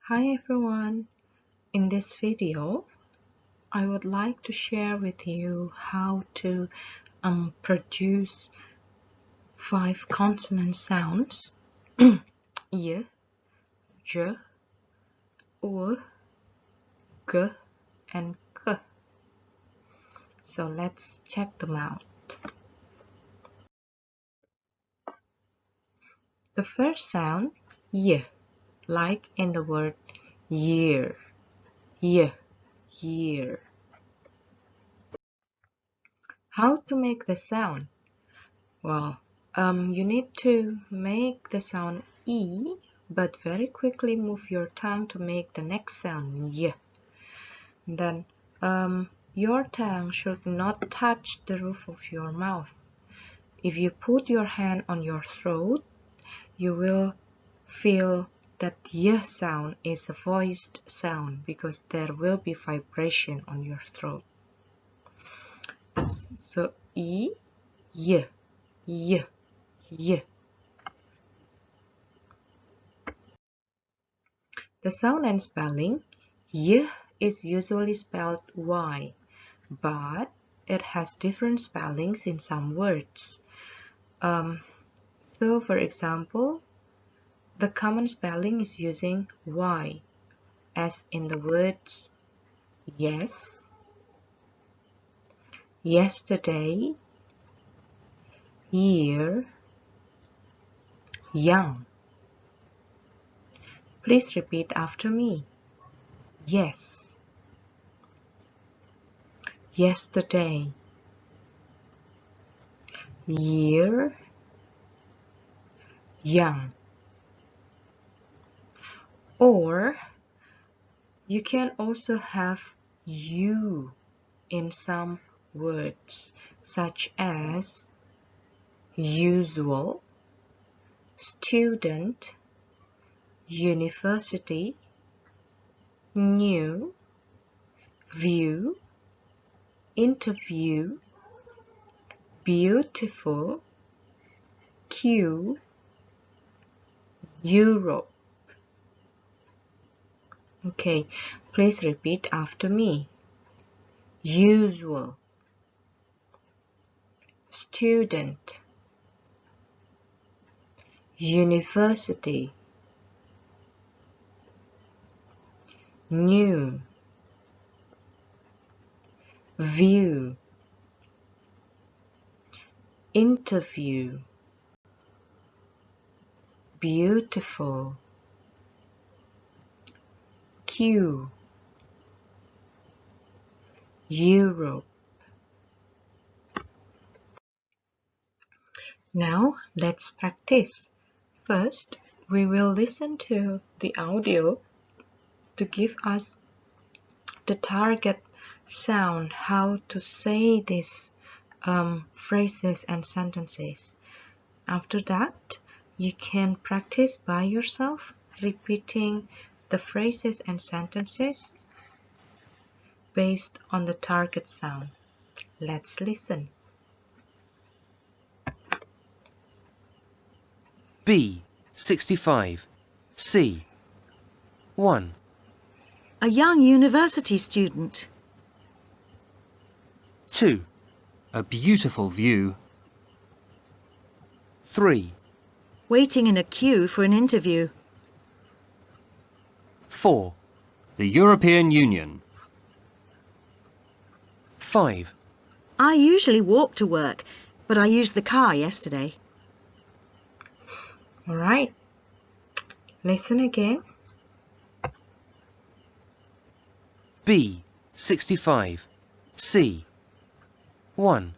Hi everyone! In this video, I would like to share with you how to produce 5 consonant sounds y, j, u, g, and k. So let's check them out. The first sound, y, like in the word year. Y, year. How to make the sound? Well, you need to make the sound E, but very quickly move your tongue to make the next sound Y. Then your tongue should not touch the roof of your mouth. If you put your hand on your throat, you will feel that Y sound is a voiced sound because there will be vibration on your throat. So E, Y, Y, Y. The sound and spelling, y is usually spelled y, but it has different spellings in some words. So for example, the common spelling is using y, as in the words yes, yesterday, year, young. Please repeat after me. Yes, yesterday, year, young. Or you can also have you in some words, such as usual, student, university, new, view, interview, beautiful, queue, Europe. Okay, please repeat after me. Usual, student, university, new, view, interview, beautiful, queue, Europe. Now let's practice. First, we will listen to the audio to give us the target sound, how to say these phrases and sentences. After that, you can practice by yourself, repeating the phrases and sentences based on the target sound. Let's listen. B. 65. C. 1. A young university student. 2. A beautiful view. 3. Waiting in a queue for an interview. 4. The European Union. 5. I usually walk to work, but I used the car yesterday. All right. Listen again. B. 65. C. 1.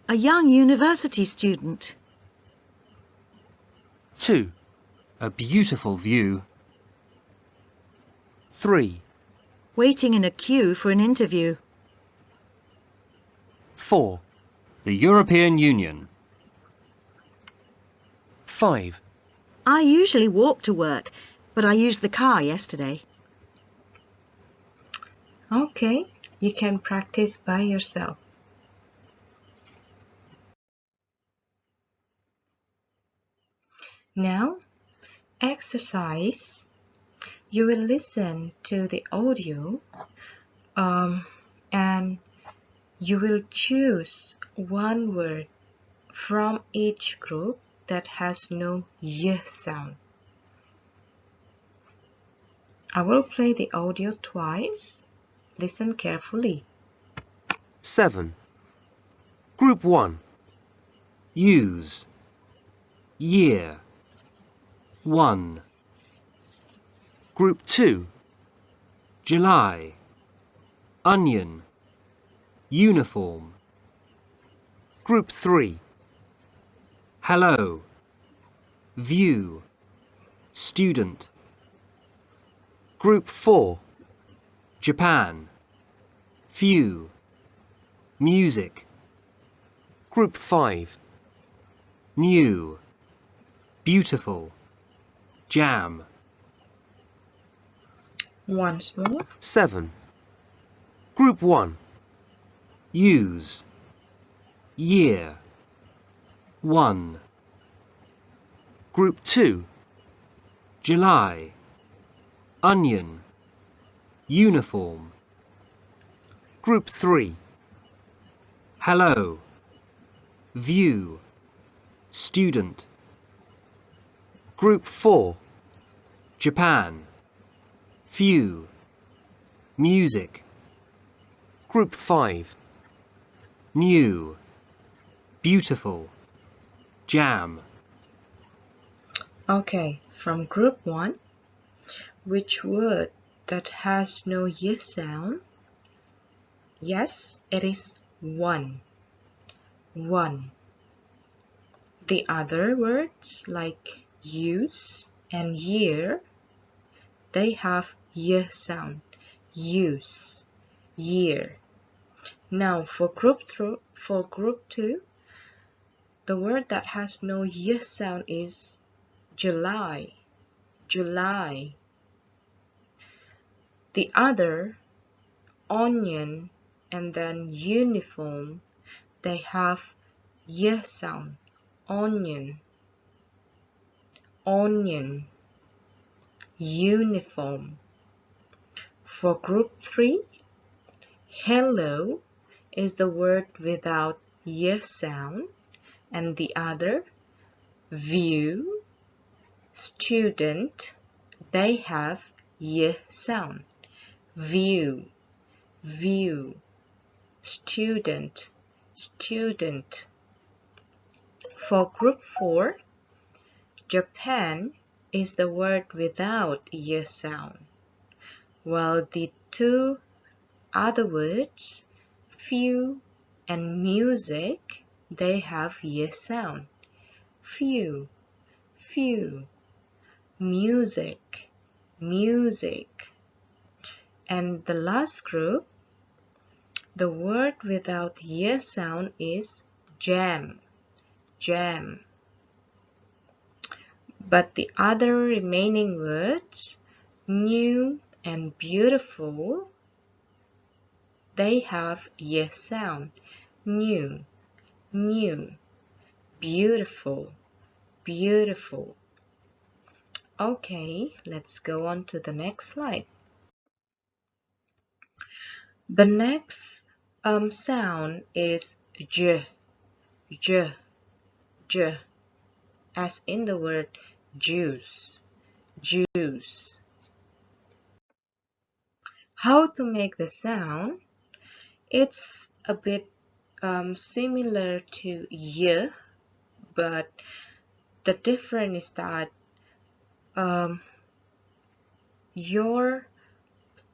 A young university student. 2. A beautiful view. 3. Waiting in a queue for an interview. 4. The European Union. 5. I usually walk to work, but I used the car yesterday. Okay, you can practice by yourself. Now, exercise You will listen to the audio and you will choose one word from each group that has no y sound. I will play the audio twice. Listen carefully. 7. Group 1. use, year, 1, Group 2. July, onion, uniform, Group 3. hello, view, student, Group 4. Japan, few, music, Group 5. new, beautiful, jam, Once more. 7. Group 1. use, year, 1, Group 2. July, onion, uniform, Group 3. hello, view, student, Group 4. Japan, few, music, Group 5. new, beautiful, jam, Okay, from group 1, which word that has no y sound? Yes, it is one. One. The other words like use and year, they have y sound. Use, year. Now for group 2, the word that has no y sound is July. July. The other, onion and then uniform, they have y sound. Onion, onion, uniform. For group 3, hello is the word without y sound, and the other, view, student, they have y sound. View, view, student, student. For group 4, Japan is the word without y sound, while the two other words, few and music, they have y sound. Few, few, music, music. And the last group, the word without y sound is jam, jam. But the other remaining words, new and beautiful, they have y sound. New, new, beautiful, beautiful. Okay, let's go on to the next slide. The next sound is j, j, j, as in the word juice, juice. How to make the sound? It's a bit similar to y, but the difference is that your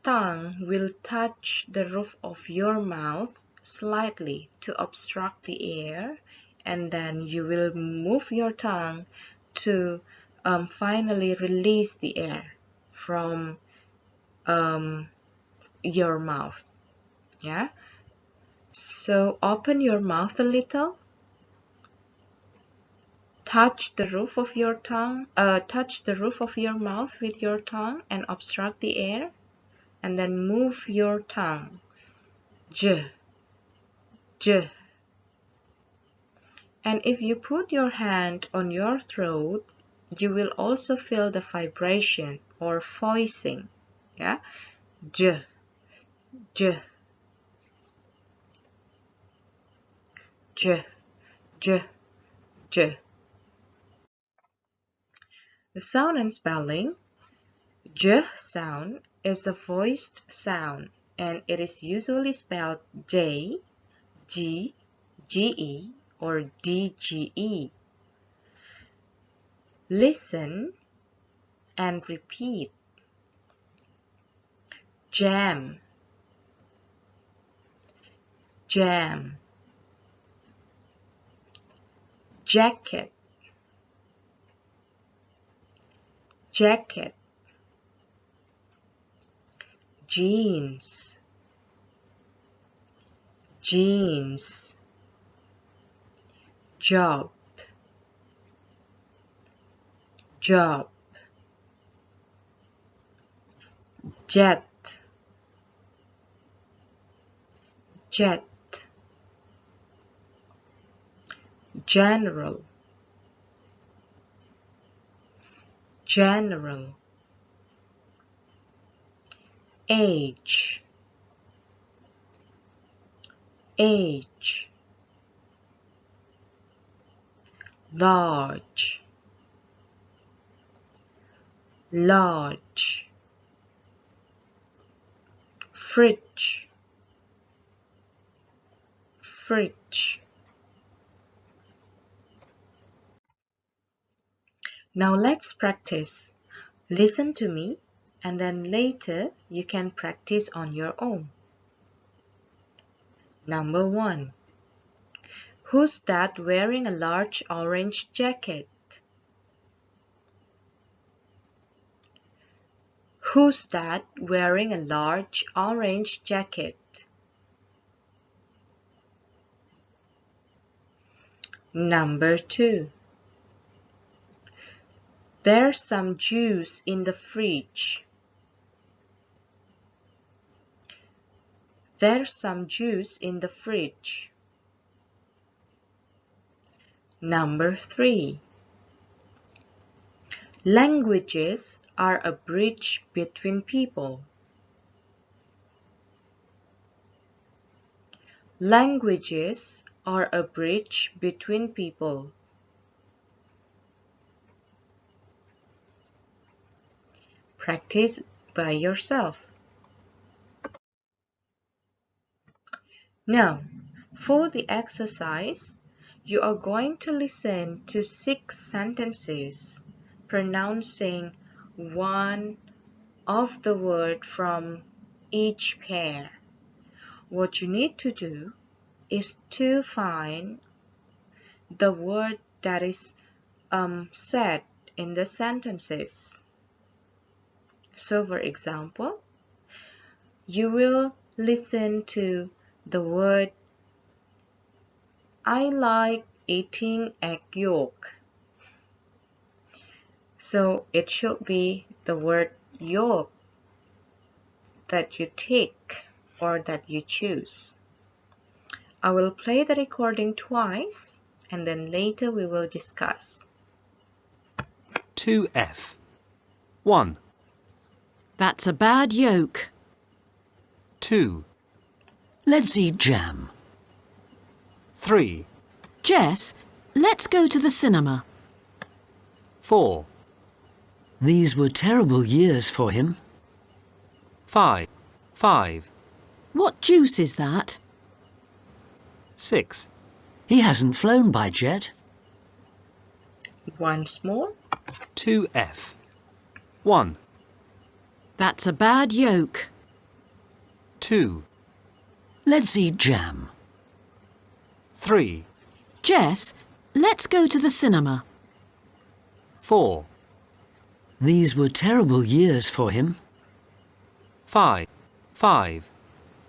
tongue will touch the roof of your mouth slightly to obstruct the air, and then you will move your tongue to finally release the air from your mouth. Yeah, so open your mouth a little, touch the roof of your mouth with your tongue and obstruct the air, and then move your tongue. J, j. And if you put your hand on your throat, you will also feel the vibration or voicing. Yeah, j, j, j, j, j. The sound and spelling. J sound is a voiced sound and it is usually spelled J, G, GE or DGE. Listen and repeat. Jam, jam. Jacket, jacket. Jeans, jeans. Job, job. Jet, jet. General, general. Age, age. Large, large. Fridge, fridge. Now let's practice. Listen to me and then later you can practice on your own. Number 1. Who's that wearing a large orange jacket? Who's that wearing a large orange jacket? Number 2. There's some juice in the fridge. There's some juice in the fridge. Number 3. Languages are a bridge between people. Languages are a bridge between people. Practice by yourself. Now, for the exercise, you are going to listen to 6 sentences, pronouncing one of the word from each pair. What you need to do is to find the word that is said in the sentences. So, for example, you will listen to the word I like eating egg yolk. So it should be the word yolk that you take or that you choose. I will play the recording twice and then later we will discuss. 2F. 1, That's a bad yolk. 2, Let's eat jam. 3, Jess, let's go to the cinema. 4, These were terrible years for him. 5, 5, What juice is that? 6, He hasn't flown by jet. Once more. 2F. 1, That's a bad yolk. 2, Let's eat jam. 3, Jess, let's go to the cinema. 4, These were terrible years for him. 5, 5,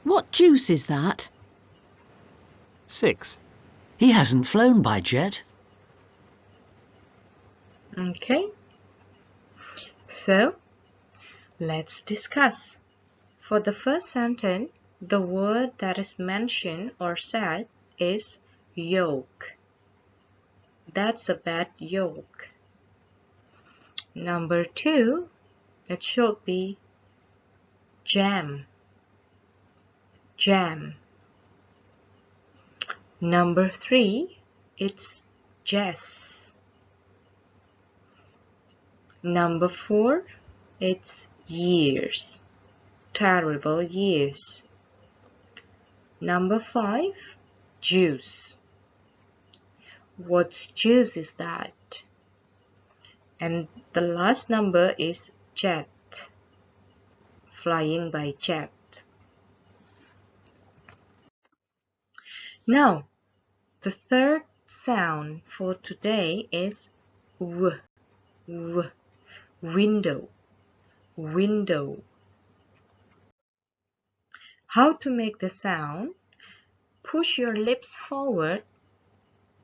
What juice is that? 6. He hasn't flown by jet. Okay. So, let's discuss. For the first sentence, the word that is mentioned or said is yolk. That's a bad yolk. Number 2, It should be jam, jam. Number 3, it's jazz. Number 4, it's years, terrible years. Number 5, juice. What juice is that? And the last number is jet, flying by jet. Now, the third sound for today is w, w, window, window. How to make the sound? Push your lips forward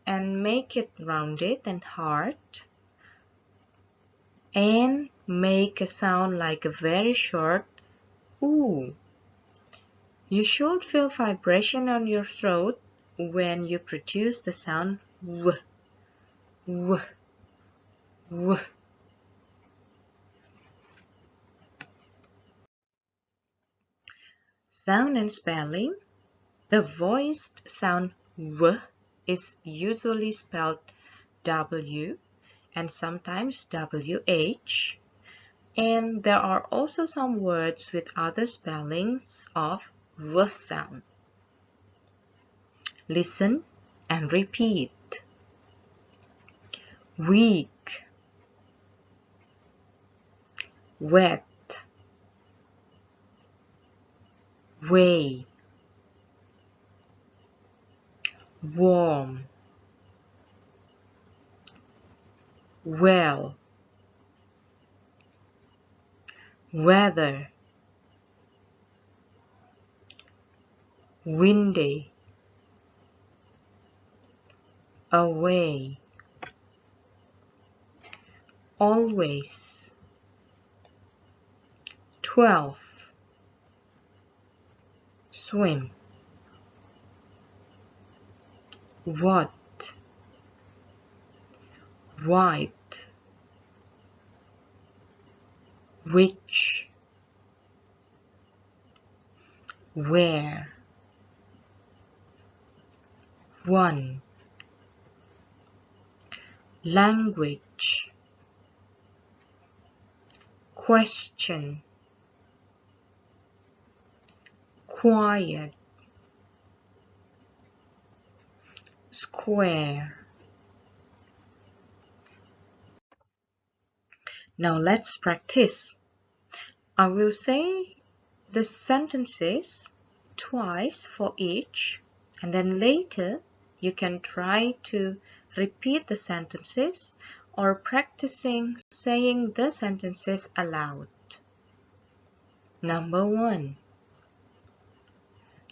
and make it rounded and hard, and make a sound like a very short ooh. You should feel vibration on your throat when you produce the sound w, w, w. Sound and spelling. The voiced sound w is usually spelled w and sometimes wh, and there are also some words with other spellings of w sound. Listen and repeat. Weak, wet, way, warm, well, weather, windy, away, always, 12, swim, what, white, which, where, one, language, question, quiet, square. Now let's practice. I will say the sentences twice for each, and then later you can try to repeat the sentences or practicing saying the sentences aloud. Number 1.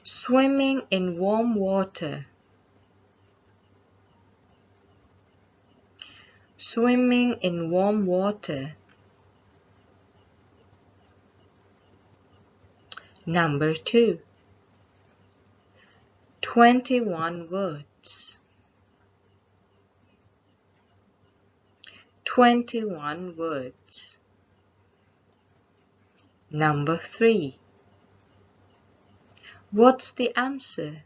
Swimming in warm water. Swimming in warm water. Number 2. 21 words. 21 words. Number 3. What's the answer?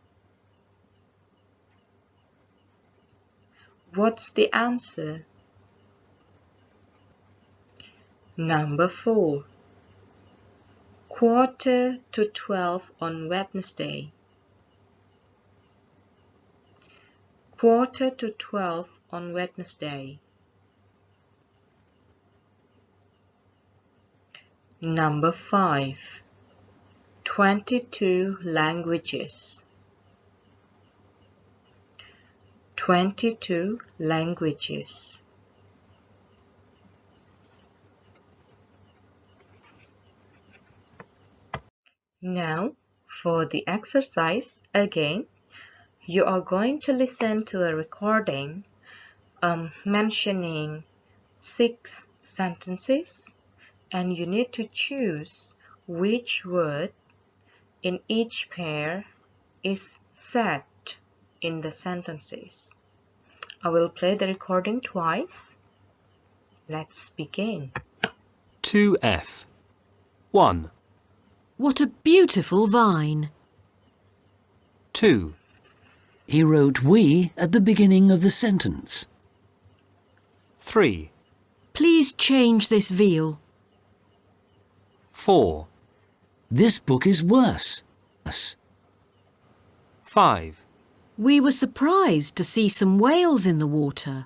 What's the answer? Number 4. 11:45 on Wednesday. 11:45 on Wednesday. Number 5. 22 languages. 22 languages. Now, for the exercise, again, you are going to listen to a recording mentioning 6 sentences, and you need to choose which word in each pair is said in the sentences. I will play the recording twice. Let's begin. 2F. 1, What a beautiful vine. 2, He wrote we at the beginning of the sentence. 3, Please change this veal. 4, This book is worse. Us. 5, We were surprised to see some whales in the water.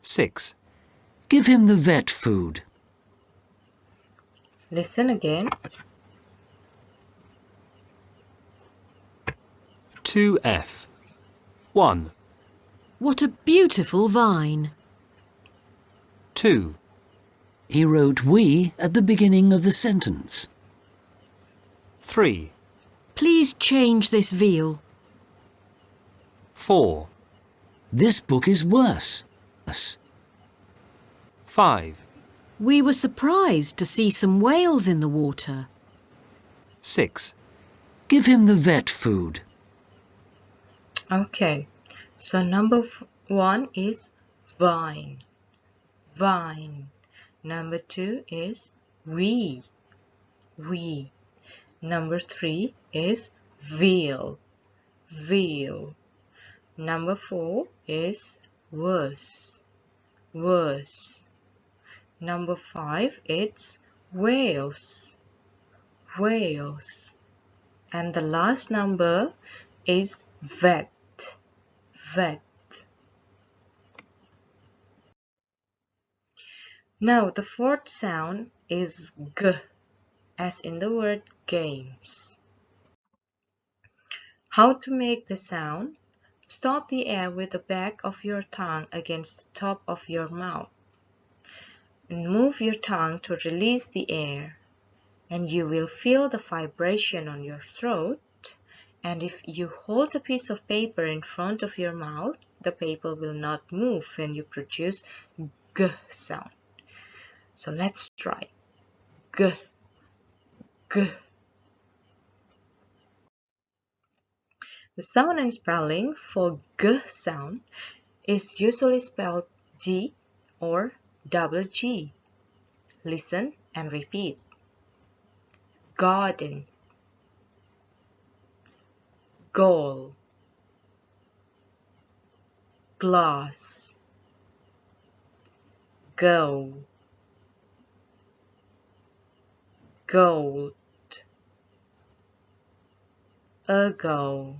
6, Give him the vet food. Listen again. 2F. 1, What a beautiful vine. 2, He wrote we at the beginning of the sentence. 3, Please change this veal. 4, This book is worse. Us. 5, We were surprised to see some whales in the water. 6. Give him the vet food. Okay, so number 1 is vine. Vine. Number 2 is we. Number 3 is veal. Veal. Number 4 is worse. Number 5 it's whales. And the last number is vet. Now the fourth sound is g, as in the word games. How to make the sound? Stop the air with the back of your tongue against the top of your mouth. And move your tongue to release the air. And you will feel the vibration on your throat. And if you hold a piece of paper in front of your mouth, the paper will not move when you produce g sound. So let's try. G. The sound and spelling for g sound is usually spelled G or double G. Listen and repeat. Garden, goal, glass, go, gold, ago,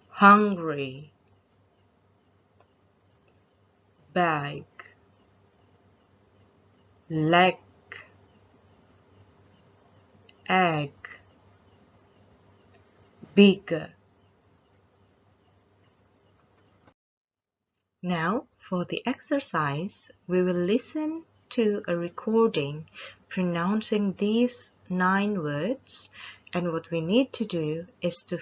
hungry, bag, leg, egg, bigger. Now for the exercise, we will listen to a recording pronouncing these 9 words, and what we need to do is to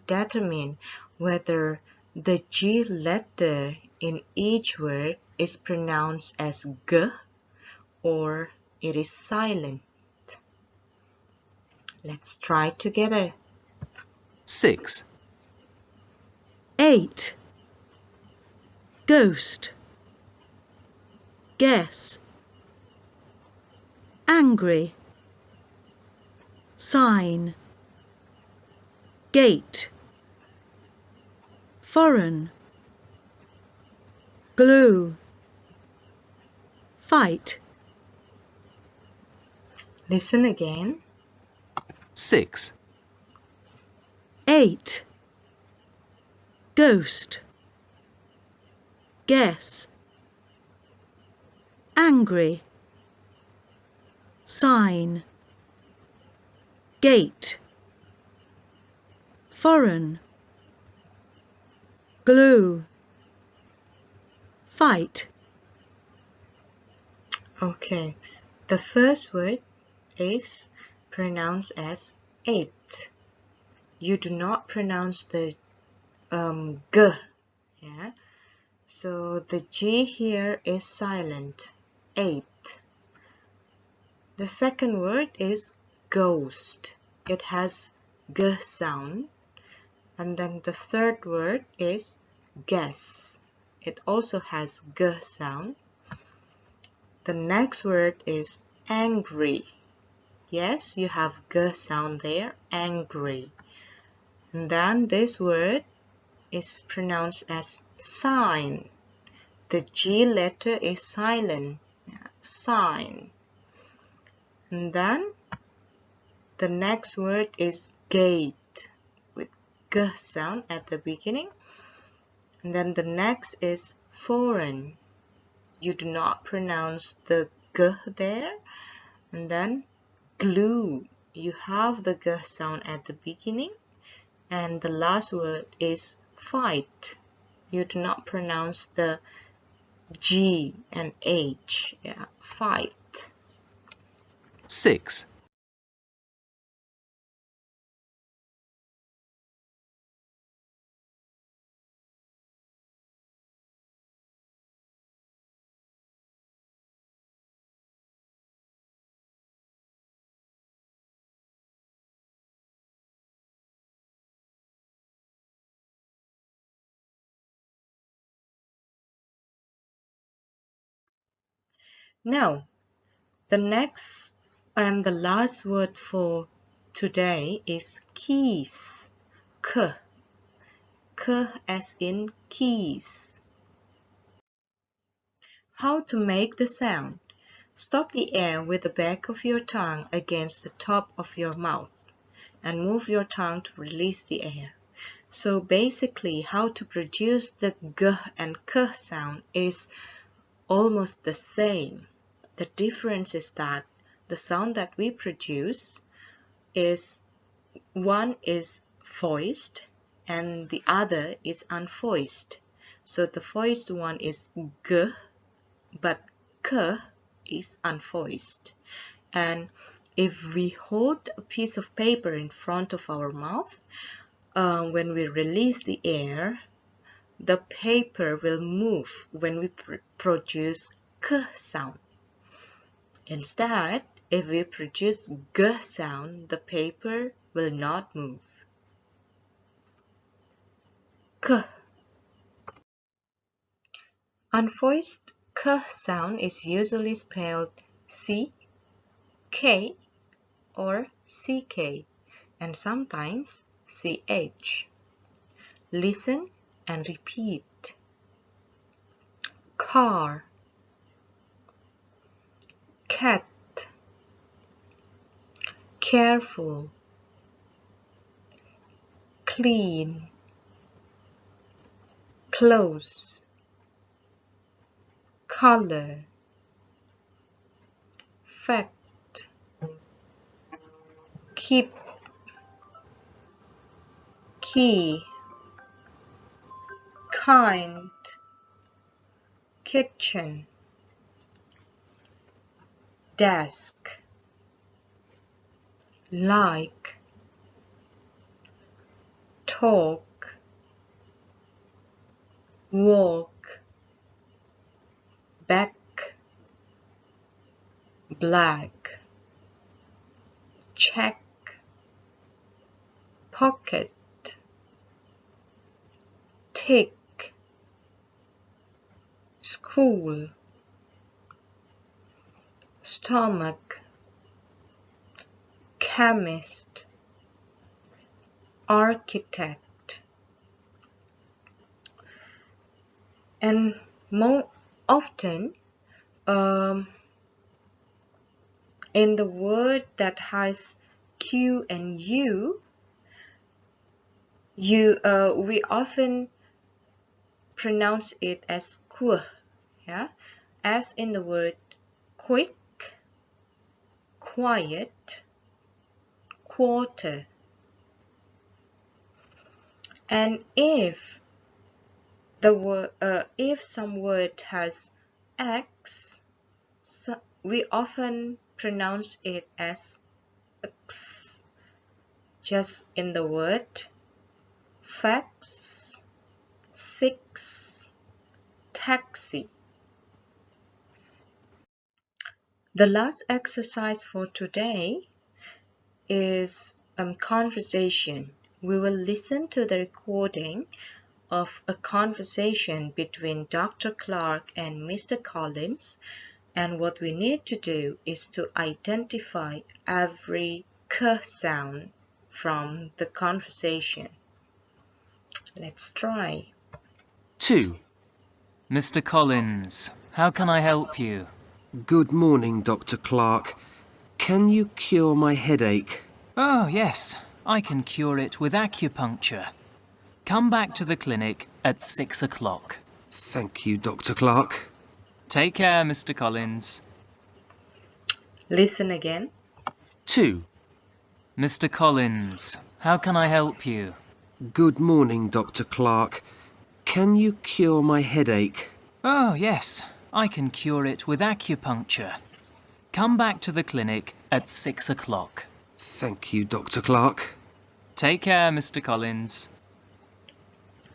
determine whether the G letter in each word is pronounced as G or it is silent. Let's try together. 6, 8. Ghost. Guess. Angry. Sign. Gate. Foreign. Glue. Fight. Listen again. 6, 8. Ghost. Guess. Angry. Sign. Gate. Foreign. Glue. Fight. Okay, the first word is pronounced as 8. You do not pronounce the g, yeah? So the G here is silent, 8. The second word is ghost. It has g sound. And then the third word is guess. It also has g sound. The next word is angry. Yes, you have G sound there, angry. And then this word is pronounced as sign. The G letter is silent. Sign. And then the next word is gate with G sound at the beginning. And then the next is foreign. You do not pronounce the G there. And then glue. You have the G sound at the beginning. And the last word is fight. You do not pronounce the G and H. Yeah, fight. 6, Now, the next and the last word for today is keys. K. K as in keys. How to make the sound. Stop the air with the back of your tongue against the top of your mouth and move your tongue to release the air. So basically, how to produce the G and K sound is almost the same. The difference is that the sound that we produce is one is voiced and the other is unvoiced. So the voiced one is G, but K is unvoiced. And if we hold a piece of paper in front of our mouth, when we release the air, the paper will move when we produce K sound. Instead, if we produce G sound, the paper will not move. K. Unvoiced K sound is usually spelled C, K, or CK, and sometimes CH. Listen and repeat. Car, cat, careful, clean, close, color, fact, keep, key, kind, kitchen, desk, like, talk, walk, back, black, check, pocket, tick, school, stomach, chemist, architect. And more often, in the word that has Q and U, we often pronounce it as Q, yeah, as in the word quick, quiet, quarter. And if some word has X, so we often pronounce it as X, just in the word fax, six, taxi. The last exercise for today is conversation. We will listen to the recording of a conversation between Dr. Clark and Mr. Collins, And what we need to do is to identify every k sound from the conversation. Let's try. 2. Mr. Collins, how can I help you? Good morning, Dr. Clark. Can you cure my headache? Oh, yes, I can cure it with acupuncture. Come back to the clinic at 6 o'clock. Thank you, Dr. Clark. Take care, Mr. Collins. Listen again. 2. Mr. Collins, how can I help you? Good morning, Dr. Clark. Can you cure my headache? Oh, yes, I can cure it with acupuncture. Come back to the clinic at 6 o'clock. Thank you, Dr. Clark. Take care, Mr. Collins.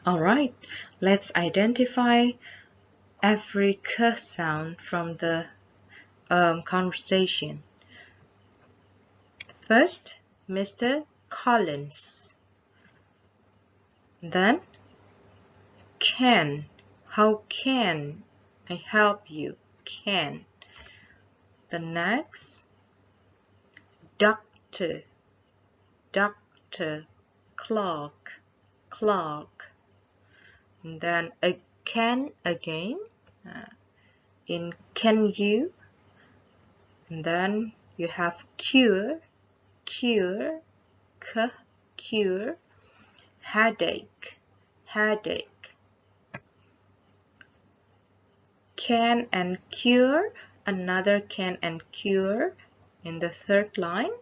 All right, let's identify every k sound from the conversation. First, Mr. Collins. Then, can. How can I help you? Can. The next, doctor. Doctor. Clock. Clock. And then a can again. In can you. And then you have cure. Cure. Cure. Headache. Headache. Can and cure. Another can and cure in the third line.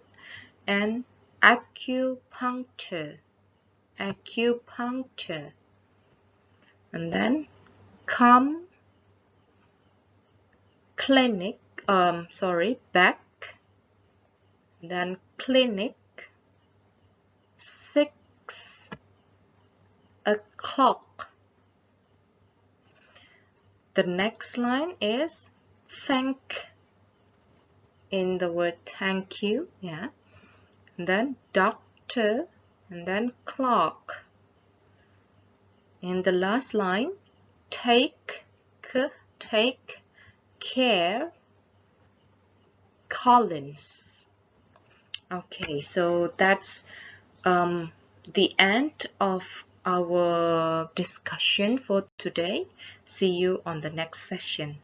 And acupuncture. Acupuncture. And then come, clinic, back, then clinic, 6 o'clock. The next line is thank, in the word thank you, yeah. And then doctor, and then clock. In the last line, take care, Collins. Okay, so that's the end of our discussion for today. See you on the next session.